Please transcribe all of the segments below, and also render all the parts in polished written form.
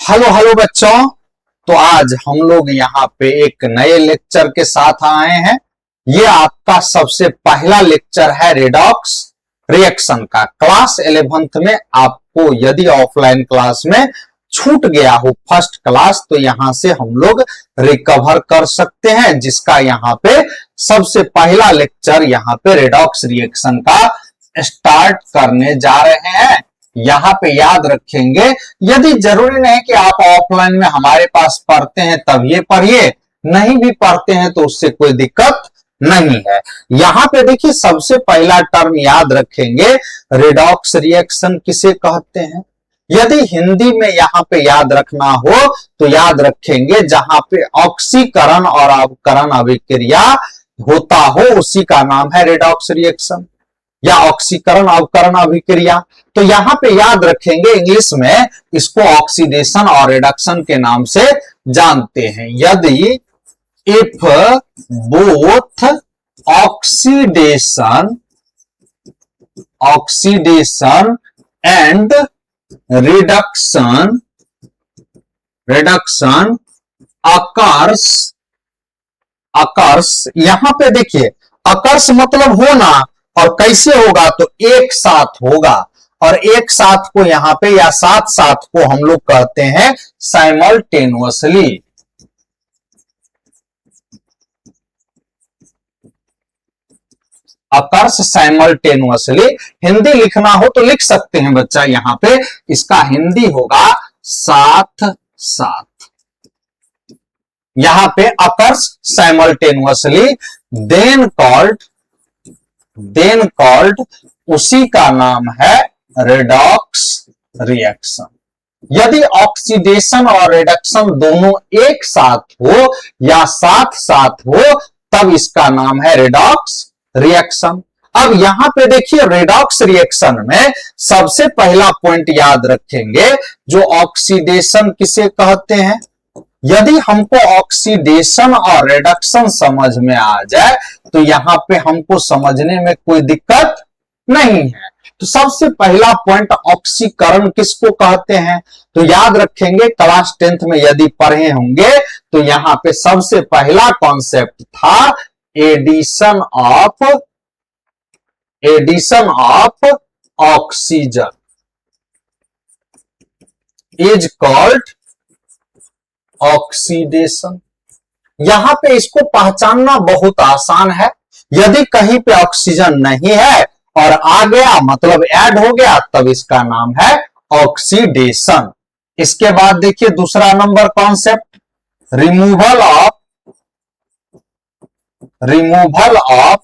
Hello hello बच्चों। तो आज हम लोग यहाँ पे एक नए लेक्चर के साथ आए हैं। ये आपका सबसे पहला लेक्चर है रेडॉक्स रिएक्शन का। क्लास 11th में आपको यदि ऑफलाइन क्लास में छूट गया हो फर्स्ट क्लास, तो यहाँ से हम लोग रिकवर कर सकते हैं, जिसका यहाँ पे सबसे पहला लेक्चर यहाँ पे रेडॉक्स रिएक्शन का स्टार्ट करने जा रहे हैं। यहाँ पे याद रखेंगे, यदि जरूरी नहीं कि आप ऑफलाइन में हमारे पास पढ़ते हैं तब ये पढ़िए, नहीं भी पढ़ते हैं तो उससे कोई दिक्कत नहीं है। यहाँ पे देखिए सबसे पहला टर्म याद रखेंगे, रेडॉक्स रिएक्शन किसे कहते हैं। यदि हिंदी में यहाँ पे याद रखना हो तो याद रखेंगे जहां पे ऑक्सीकरण और अवकरण अभिक्रिया होता हो उसी का नाम है रेडॉक्स रिएक्शन या ऑक्सीकरण अवकरण अभिक्रिया। तो यहां पे याद रखेंगे इंग्लिश में इसको ऑक्सीडेशन और रिडक्शन के नाम से जानते हैं। यदि if both oxidation and reduction occurs, यहां पे देखिए अकर्स मतलब होना, और कैसे होगा तो एक साथ होगा, और एक साथ को यहां पे या साथ साथ को हम लोग कहते हैं साइमल्टेनियसली। Occurs simultaneously. हिंदी लिखना हो तो लिख सकते हैं बच्चा, यहां पे इसका हिंदी होगा साथ साथ। यहां पे अकर्स साइमल्टेनियसली देन कॉल्ड उसी का नाम है रेडॉक्स रिएक्शन। यदि ऑक्सीडेशन और रिडक्शन दोनों एक साथ हो या साथ साथ हो तब इसका नाम है रेडॉक्स रिएक्शन। अब यहां पे देखिए रेडॉक्स रिएक्शन में सबसे पहला पॉइंट याद रखेंगे, जो ऑक्सीडेशन किसे कहते हैं। यदि हमको ऑक्सीडेशन और रिडक्शन समझ में आ जाए तो यहां पे हमको समझने में कोई दिक्कत नहीं है। तो सबसे पहला पॉइंट ऑक्सीकरण किसको कहते हैं, तो याद रखेंगे क्लास 10th में यदि पढ़े होंगे तो यहां पे सबसे पहला कॉन्सेप्ट था addition of oxygen is called oxidation. यहां पे इसको पहचानना बहुत आसान है। यदि कहीं पे ऑक्सीजन नहीं है और आ गया मतलब ऐड हो गया तब इसका नाम है ऑक्सीडेशन। इसके बाद देखिए दूसरा number concept removal of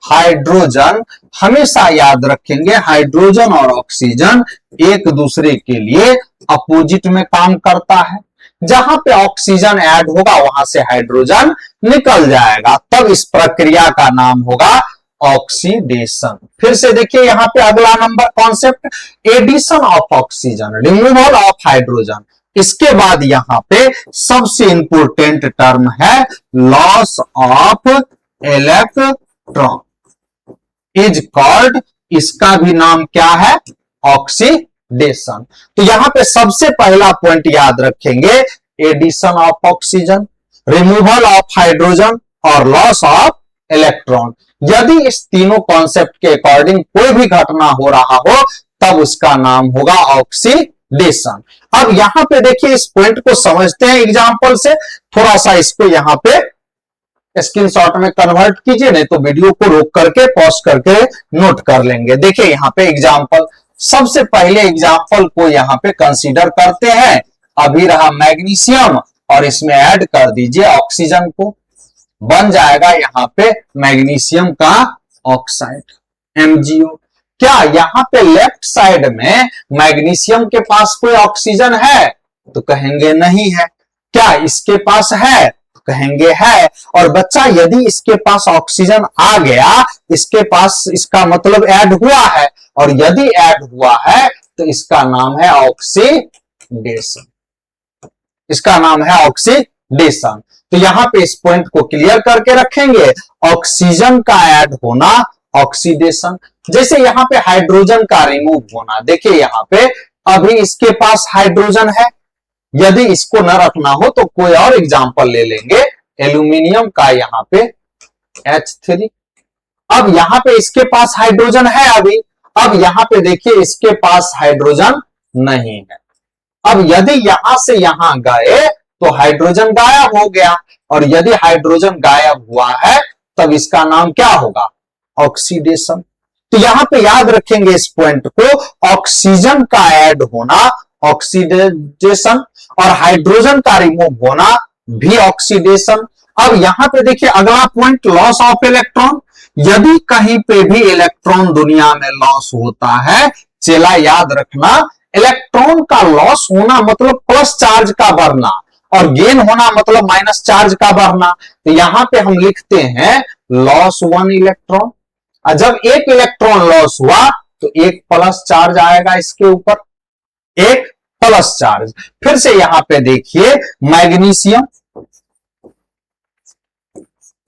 hydrogen. हमेशा याद रखेंगे हाइड्रोजन और ऑक्सीजन एक दूसरे के लिए अपोजिट में काम करता है। जहां पे ऑक्सीजन ऐड होगा वहां से हाइड्रोजन निकल जाएगा, तब इस प्रक्रिया का नाम होगा ऑक्सीडेशन। फिर से देखिए यहां पे अगला number concept addition of oxygen, removal of hydrogen. इसके बाद यहां पे सबसे इंपोर्टेंट टर्म है loss of electron is called, इसका भी नाम क्या है ऑक्सीडेशन। तो यहां पे सबसे पहला पॉइंट याद रखेंगे addition of oxygen, removal of hydrogen और लॉस ऑफ इलेक्ट्रॉन। यदि इस तीनों कॉन्सेप्ट के अकॉर्डिंग कोई भी घटना हो रहा हो तब उसका नाम होगा ऑक्सीडेशन। अब यहां पे देखिए इस पॉइंट को समझते हैं एग्जांपल से। थोड़ा सा इसको यहां पे स्क्रीनशॉट में कन्वर्ट कीजिए, नहीं तो वीडियो को रोक करके पॉज करके नोट कर लेंगे। देखिए यहां पे एग्जांपल, सबसे पहले एग्जांपल को यहां पे कंसीडर करते हैं। अभी रहा मैग्नीशियम और इसमें ऐड कर दीजिए ऑक्सीजन को, बन जाएगा यहां पे मैग्नीशियम का ऑक्साइड MgO। क्या यहां पे लेफ्ट साइड में मैग्नीशियम के पास कोई ऑक्सीजन है, तो कहेंगे नहीं है। क्या इसके पास है, कहेंगे है। और बच्चा यदि इसके पास ऑक्सीजन आ गया, इसके पास इसका मतलब ऐड हुआ है, और यदि ऐड हुआ है तो इसका नाम है ऑक्सीडेशन। इसका नाम है ऑक्सीडेशन। तो यहां पे इस पॉइंट को क्लियर करके रखेंगे, ऑक्सीजन का ऐड होना ऑक्सीडेशन। जैसे यहां पे हाइड्रोजन का रिमूव होना, देखिए यहां पे अभी इसके पास हाइड्रोजन है यदि इसको न रखना हो तो कोई और एग्जांपल ले लेंगे। एल्यूमिनियम का यहां पे H3। अब यहां पे इसके पास हाइड्रोजन है अभी, अब यहां पे देखिए इसके पास हाइड्रोजन नहीं है। अब यदि यहां से यहां गए तो हाइड्रोजन गायब हो गया, और यदि हाइड्रोजन गायब हुआ है तब इसका नाम क्या होगा? ऑक्सीडेशन। तो यहां पे याद रखेंगे इस पॉइंट को, ऑक्सीजन का ऐड होना ऑक्सीडेशन, और हाइड्रोजन का रिमूव होना भी ऑक्सीडेशन। अब यहां पे देखिए अगला पॉइंट, लॉस ऑफ इलेक्ट्रॉन। यदि कहीं पे भी इलेक्ट्रॉन दुनिया में लॉस होता है, चला याद रखना, इलेक्ट्रॉन का लॉस होना मतलब प्लस चार्ज का बढ़ना, और गेन होना मतलब माइनस चार्ज का बढ़ना। तो यहां पे हम लिखते हैं लॉस 1 इलेक्ट्रॉन। और जब एक इलेक्ट्रॉन लॉस हुआ तो एक प्लस चार्ज आएगा इसके ऊपर, एक प्लस चार्ज। फिर से यहां पे देखिए मैग्नीशियम,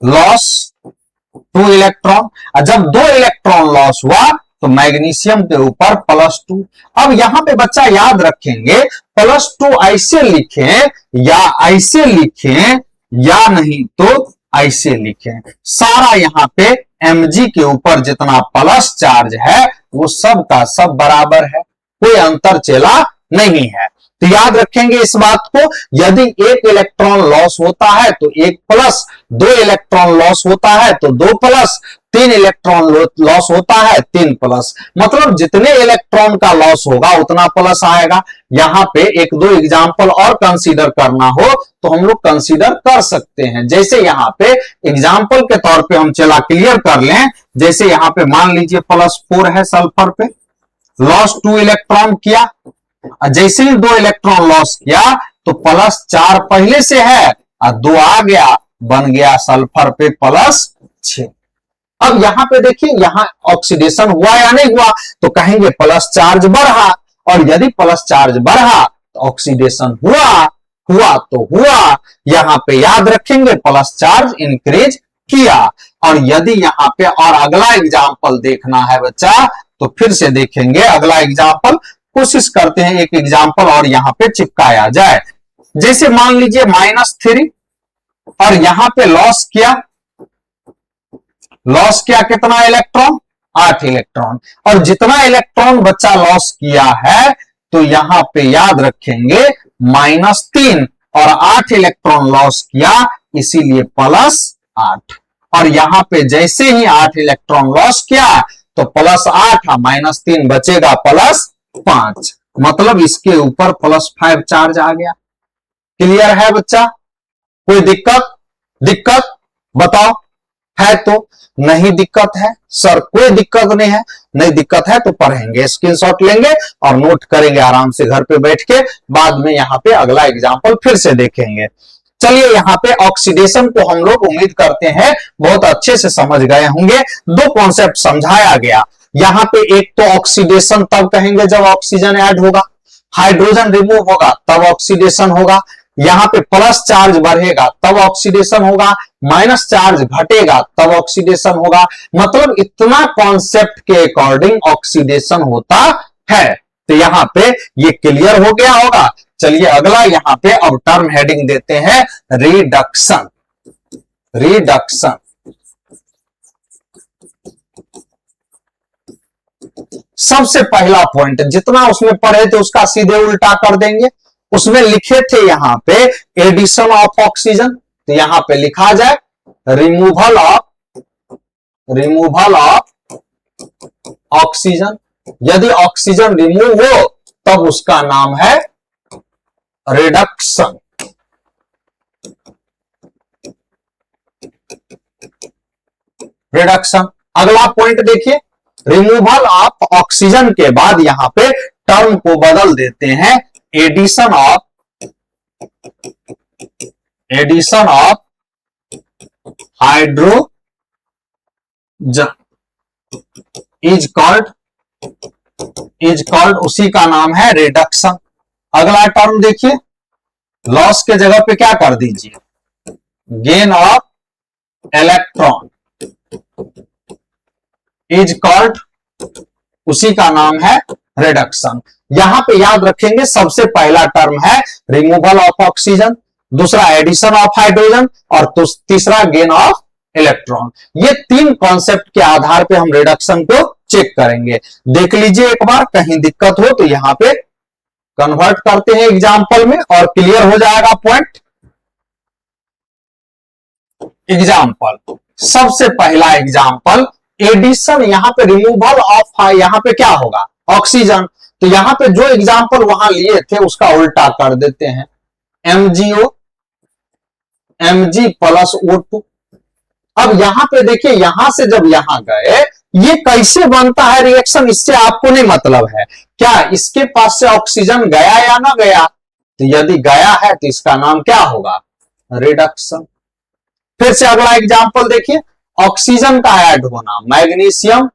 लॉस 2 इलेक्ट्रॉन, और जब 2 इलेक्ट्रॉन लॉस हुआ तो मैग्नीशियम के ऊपर +2। अब यहां पे बच्चा याद रखेंगे, +2 ऐसे लिखें या ऐसे लिखें, या नहीं तो ऐसे लिखें। सारा यहां पे Mg के ऊपर जितना प्लस चार्ज है वो सब का सब बराबर है, कोई अंतर चला नहीं है। तो याद रखेंगे इस बात को, यदि एक इलेक्ट्रॉन लॉस होता है तो एक प्लस, 2 इलेक्ट्रॉन लॉस होता है तो 2 प्लस, 3 इलेक्ट्रॉन लॉस होता है 3 प्लस, मतलब जितने इलेक्ट्रॉन का लॉस होगा उतना प्लस आएगा। यहां पे एक दो एग्जाम्पल और कंसीडर करना हो तो हम लोग कंसीडर कर सकते हैं। जैसे यहां पे एग्जाम्पल के तौर पे हम चला क्लियर कर लें, जैसे यहां पे मान लीजिए +4 है सल्फर पे, लॉस 2 इलेक्ट्रॉन किया, जैसे ही 2 इलेक्ट्रॉन लॉस किया तो +4 पहले से है और 2 आ गया, बन गया सल्फर पे +6। अब यहां पे देखिए यहां ऑक्सीडेशन हुआ या नहीं हुआ, तो कहेंगे प्लस चार्ज बढ़ा, और यदि प्लस चार्ज बढ़ा तो ऑक्सीडेशन हुआ, हुआ तो हुआ। यहां पे याद रखेंगे प्लस चार्ज इंक्रीज किया। और यदि यहां पे और अगला एग्जाम्पल देखना है बच्चा तो फिर से देखेंगे अगला एग्जाम्पल, कोशिश करते हैं एक एग्जाम्पल और यहां पे चिपकाया जाए। जैसे मान लीजिए -3, और यहां पे लॉस किया, लॉस किया कितना इलेक्ट्रॉन? 8 इलेक्ट्रॉन। और जितना इलेक्ट्रॉन बच्चा लॉस किया है तो यहां पे याद रखेंगे -3, और 8 इलेक्ट्रॉन लॉस किया इसीलिए +8। और यहां पे जैसे ही 8 इलेक्ट्रॉन लॉस किया तो +8 -3 बचेगा +5, मतलब इसके ऊपर +5 चार्ज आ गया। क्लियर है बच्चा? कोई दिक्कत? दिक्कत बताओ, है तो? नहीं दिक्कत है सर, कोई दिक्कत नहीं है। नहीं दिक्कत है तो पढ़ेंगे, स्क्रीनशॉट लेंगे और नोट करेंगे आराम से घर पे बैठ के, बाद में यहां पे अगला एग्जांपल फिर से देखेंगे। चलिए यहां पे ऑक्सीडेशन को हम लोग उम्मीद करते हैं बहुत अच्छे से समझ गए होंगे। 2 कॉन्सेप्ट समझाया गया यहां पे, एक तो ऑक्सीडेशन तब कहेंगे जब ऑक्सीजन ऐड होगा, हाइड्रोजन रिमूव होगा तब ऑक्सीडेशन होगा, यहां पे प्लस चार्ज बढ़ेगा तब ऑक्सीडेशन होगा, माइनस चार्ज घटेगा तब ऑक्सीडेशन होगा। मतलब इतना कॉन्सेप्ट के अकॉर्डिंग ऑक्सीडेशन होता है। तो यहां पे ये क्लियर हो गया होगा। चलिए अगला यहां पे अब टर्म हेडिंग देते हैं रिडक्शन। रिडक्शन सबसे पहला पॉइंट, जितना उसमें पढ़े थे उसका सीधे उल्टा कर देंगे। उसमें लिखे थे यहां पे एडिशन ऑफ ऑक्सीजन, तो यहां पे लिखा जाए रिमूवल ऑफ ऑक्सीजन। यदि ऑक्सीजन रिमूव हो तब उसका नाम है रिडक्शन। रिडक्शन। अगला पॉइंट देखिए, रिमूवल ऑफ ऑक्सीजन के बाद यहां पे टर्म को बदल देते हैं addition of hydrogen is called उसी का नाम है रिडक्शन। अगला टर्म देखिए, लॉस के जगह पे क्या कर दीजिए, gain of electron is called उसी का नाम है रिडक्शन। यहां पे याद रखेंगे सबसे पहला टर्म है रिमूवल ऑफ ऑक्सीजन, दूसरा एडिशन ऑफ हाइड्रोजन और तीसरा गेन ऑफ इलेक्ट्रॉन। ये तीन कॉन्सेप्ट के आधार पे हम रिडक्शन को चेक करेंगे। देख लीजिए एक बार, कहीं दिक्कत हो तो यहां पे कन्वर्ट करते हैं एग्जाम्पल में और क्लियर हो जाएगा पॉइंट। एग्जाम्पल, सबसे पहला एग्जाम्पल एडिशन, यहां पे रिमूवल ऑफ, यहां पे क्या होगा ऑक्सीजन, तो यहां पे जो एग्जाम्पल वहां लिए थे उसका उल्टा कर देते हैं, MgO Mg प्लस O2। अब यहां पे देखिए, यहां से जब यहां गए, ये कैसे बनता है रिएक्शन इससे आपको नहीं मतलब है क्या, इसके पास से ऑक्सीजन गया या ना गया, तो यदि गया है तो इसका नाम क्या होगा रिडक्शन। फिर से अगला एग्जांपल देखिए, ऑक्सीजन का ऐड होना, मैग्नीशियम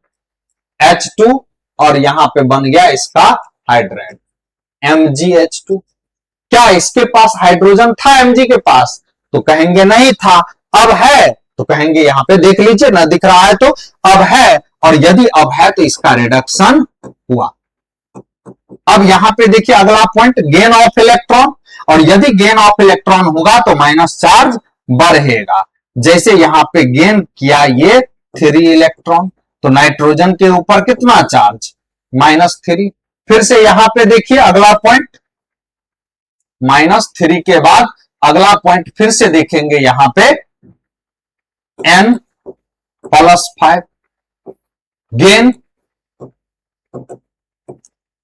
H2 और यहां पे बन गया इसका हाइड्रेट MgH2। क्या इसके पास हाइड्रोजन था Mg के पास, तो कहेंगे नहीं था। अब है तो कहेंगे, यहां पे देख लीजिए ना, दिख रहा है तो अब है, और यदि अब है तो इसका रिडक्शन हुआ। अब यहां पे देखिए अगला पॉइंट गेन ऑफ इलेक्ट्रॉन, और यदि गेन ऑफ इलेक्ट्रॉन होगा तो माइनस चार्ज बढ़ेगा। जैसे यहां पे गेन किया ये 3 इलेक्ट्रॉन, तो नाइट्रोजन के ऊपर कितना चार्ज -3। फिर से यहां पे देखिए अगला पॉइंट -3 के बाद अगला पॉइंट फिर से देखेंगे, यहां पे N +5 gain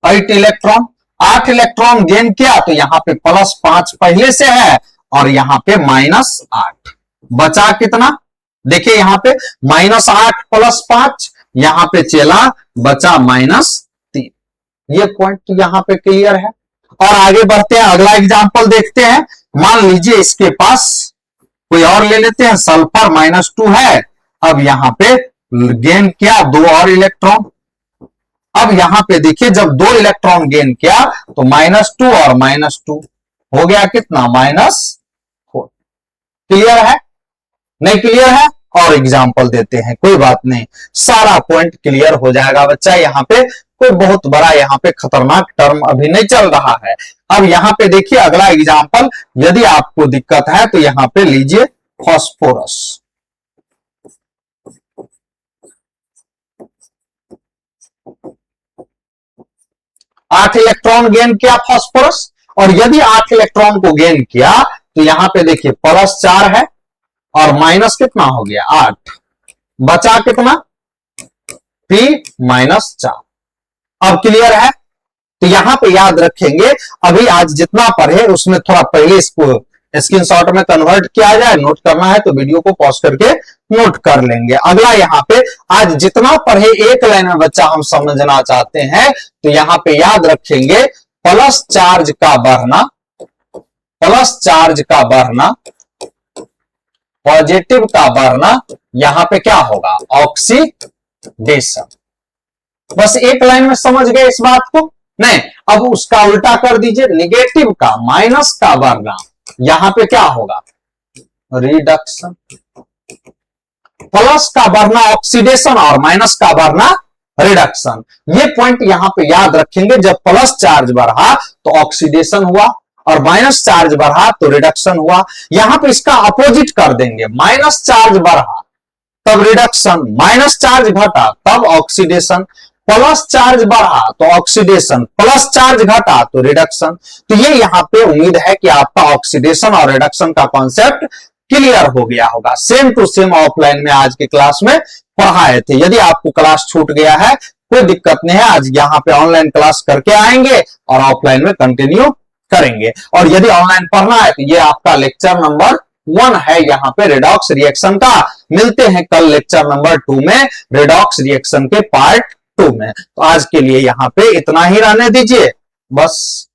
8 electron, 8 electron gain किया, तो यहां पे +5 पहले से है और यहां पे -8 बचा कितना, देखिए यहां पे -8 + 5, यहां पे चला बचा -3। ये पॉइंट यहां पे क्लियर है। और आगे बढ़ते हैं, अगला एग्जांपल देखते हैं। मान लीजिए इसके पास कोई और ले लेते हैं, सल्फर -2 है। अब यहां पे गेन किया 2 और इलेक्ट्रॉन। अब यहां पे देखिए जब 2 इलेक्ट्रॉन गेन किया तो -2 और -2 हो गया कितना -4। क्लियर है, नहीं क्लियर है, और एग्जाम्पल देते हैं, कोई बात नहीं, सारा पॉइंट क्लियर हो जाएगा बच्चा। यहाँ पे कोई बहुत बड़ा यहाँ पे खतरनाक टर्म अभी नहीं चल रहा है। अब यहाँ पे देखिए अगला एग्जाम्पल, यदि आपको दिक्कत है तो यहाँ पे लीजिए फास्फोरस। 8 इलेक्ट्रॉन गेन किया फास्फोरस, और यदि 8 इलेक्ट्रॉन को गेन किया तो यहां पे देखिए +4 है और माइनस कितना हो गया 8, बचा कितना P -4। अब क्लियर है, तो यहां पे याद रखेंगे, अभी आज जितना पढ़े उसमें थोड़ा पहले इसको स्क्रीनशॉट में कन्वर्ट किया जाए, नोट करना है तो वीडियो को पॉज करके नोट कर लेंगे। अगला यहाँ पे आज जितना पढ़े एक लाइन में बच्चा हम समझना चाहते हैं, तो यहाँ पे याद रखेंगे प्लस चार्ज का बढ़ना, पॉजिटिव का बढ़ना, यहां पे क्या होगा ऑक्सीडेशन। बस एक लाइन में समझ गए इस बात को, नहीं अब उसका उल्टा कर दीजिए, निगेटिव का माइनस का बढ़ना, यहां पे क्या होगा रिडक्शन। प्लस का बढ़ना ऑक्सीडेशन और माइनस का बढ़ना रिडक्शन। ये पॉइंट यहां पे याद रखेंगे, जब प्लस चार्ज बढ़ा तो ऑक्सीडेशन हुआ और माइनस चार्ज बढ़ा तो रिडक्शन हुआ। यहां पे इसका अपोजिट कर देंगे, माइनस चार्ज बढ़ा तब रिडक्शन, माइनस चार्ज घटा तब ऑक्सीडेशन, प्लस चार्ज बढ़ा तो ऑक्सीडेशन, प्लस चार्ज घटा तो रिडक्शन। तो ये यहां पे उम्मीद है कि आपका ऑक्सीडेशन और रिडक्शन का कॉन्सेप्ट क्लियर हो गया होगा। सेम टू सेम ऑफलाइन में आज की क्लास में पढ़ाए थे। यदि आपको क्लास छूट गया है कोई दिक्कत नहीं है, आज यहाँ पे ऑनलाइन क्लास करके आएंगे और ऑफलाइन में कंटिन्यू करेंगे। और यदि ऑनलाइन पढ़ना है तो ये आपका लेक्चर नंबर 1 है यहाँ पे रेडॉक्स रिएक्शन का। मिलते हैं कल लेक्चर नंबर 2 में रेडॉक्स रिएक्शन के पार्ट 2 में। तो आज के लिए यहाँ पे इतना ही रहने दीजिए बस।